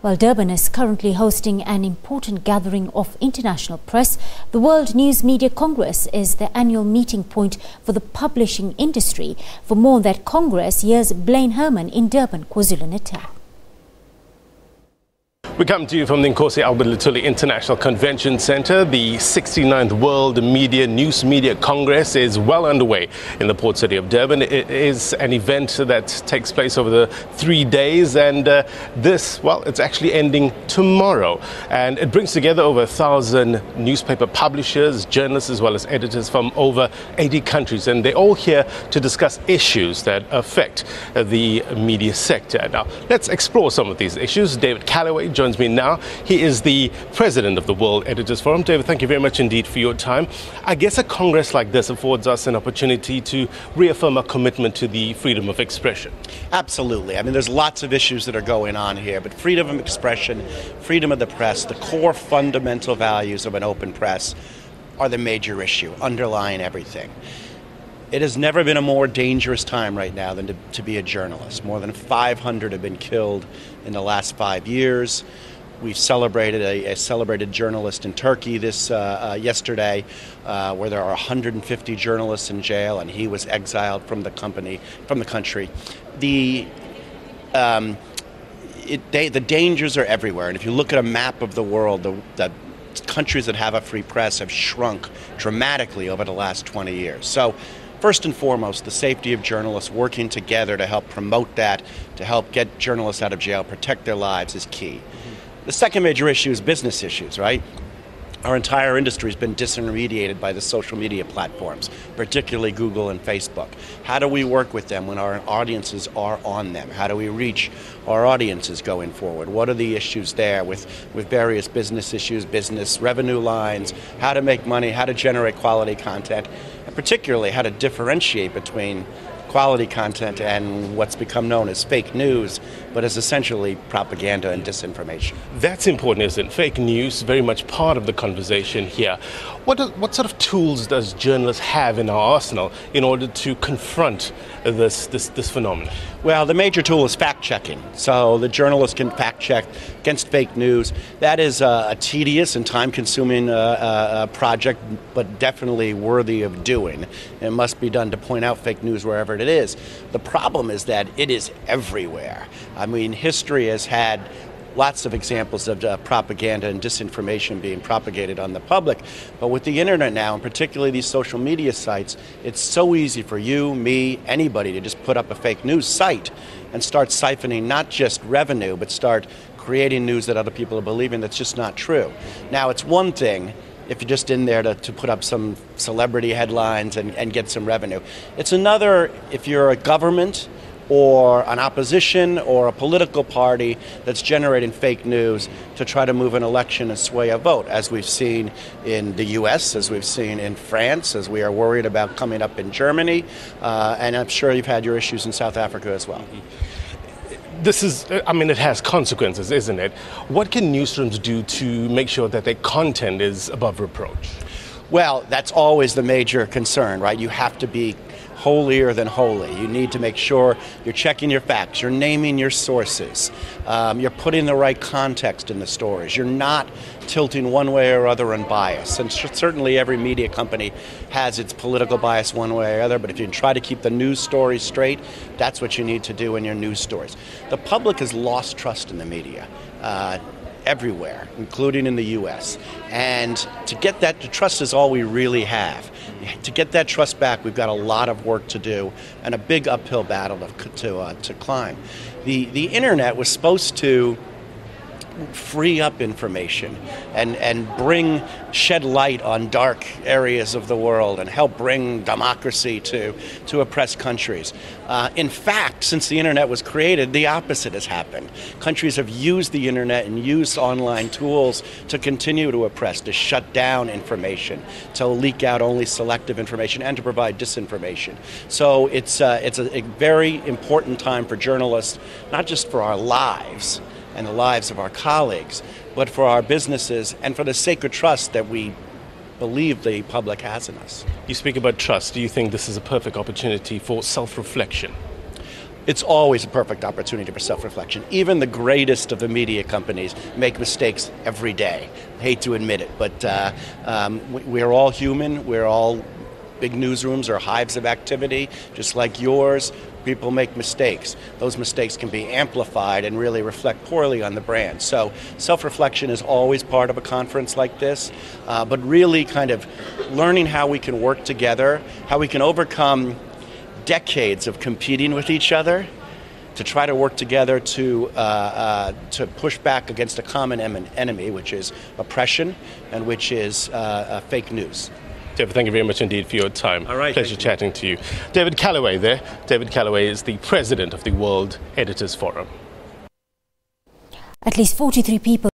While Durban is currently hosting an important gathering of international press, the World News Media Congress is the annual meeting point for the publishing industry. For more on that Congress, here's Blain Herman in Durban, KwaZulu-Natal. We come to you from the Nkosi Albert Lutuli International Convention Center. The 69th World News Media Congress is well underway in the port city of Durban. It is an event that takes place over the 3 days, and it's actually ending tomorrow. And it brings together over 1,000 newspaper publishers, journalists, as well as editors from over 80 countries. And they're all here to discuss issues that affect the media sector. Now, let's explore some of these issues. David Callaway joins me now. He is the president of the World Editors Forum. David, thank you very much indeed for your time. I guess a congress like this affords us an opportunity to reaffirm our commitment to the freedom of expression. Absolutely. I mean, there's lots of issues that are going on here, but freedom of expression, freedom of the press, the core fundamental values of an open press are the major issue underlying everything. It has never been a more dangerous time right now than to be a journalist. More than 500 have been killed in the last 5 years. We've celebrated a celebrated journalist in Turkey yesterday, where there are 150 journalists in jail, and he was exiled from the country. The dangers are everywhere, and if you look at a map of the world, the countries that have a free press have shrunk dramatically over the last 20 years. So, first and foremost, the safety of journalists working together to help promote that, to help get journalists out of jail, protect their lives is key. The second major issue is business issues, right? Our entire industry has been disintermediated by the social media platforms, particularly Google and Facebook. How do we work with them when our audiences are on them? How do we reach our audiences going forward? What are the issues there with various business issues, business revenue lines, how to make money, how to generate quality content, and particularly how to differentiate between quality content and what's become known as fake news, but is essentially propaganda and disinformation. That's important, isn't it? Fake news, very much part of the conversation here. What sort of tools does journalists have in our arsenal in order to confront this phenomenon? Well, the major tool is fact-checking. So the journalists can fact-check against fake news. That is a tedious and time-consuming project, but definitely worthy of doing. It must be done to point out fake news wherever it is. The problem is that it is everywhere. I mean, history has had lots of examples of propaganda and disinformation being propagated on the public. But with the internet now, and particularly these social media sites, it's so easy for you, me, anybody to just put up a fake news site and start siphoning not just revenue, but start creating news that other people are believing that's just not true. Now, it's one thing if you're just in there to put up some celebrity headlines and get some revenue. It's another if you're a government or an opposition or a political party that's generating fake news to try to move an election and sway a vote, as we've seen in the U.S., as we've seen in France, as we are worried about coming up in Germany, and I'm sure you've had your issues in South Africa as well. It has consequences, isn't it? What can newsrooms do to make sure that their content is above reproach? Well, that's always the major concern, right? You have to be holier than holy. You need to make sure you're checking your facts, you're naming your sources, you're putting the right context in the stories, you're not tilting one way or other in bias. And certainly every media company has its political bias one way or other, but if you try to keep the news stories straight, that's what you need to do in your news stories. The public has lost trust in the media. Everywhere, including in the U.S. And to get that trust is all we really have. To get that trust back, we've got a lot of work to do and a big uphill battle to climb. The internet was supposed to free up information and shed light on dark areas of the world and help bring democracy to oppressed countries. In fact, since the internet was created, the opposite has happened. Countries have used the internet and used online tools to continue to oppress, to shut down information, to leak out only selective information, and to provide disinformation. So it's a very important time for journalists, not just for our lives and the lives of our colleagues, but for our businesses and for the sacred trust that we believe the public has in us. You speak about trust. Do you think this is a perfect opportunity for self-reflection? It's always a perfect opportunity for self-reflection. Even the greatest of the media companies make mistakes every day. I hate to admit it, but we're all human. We're all big newsrooms are hives of activity, just like yours. People make mistakes. Those mistakes can be amplified and really reflect poorly on the brand. So self-reflection is always part of a conference like this, but really kind of learning how we can work together, how we can overcome decades of competing with each other to try to work together to push back against a common enemy, which is oppression and which is fake news. David, thank you very much indeed for your time. All right. Pleasure chatting to you. David Callaway there. David Callaway is the president of the World Editors Forum. At least 43 people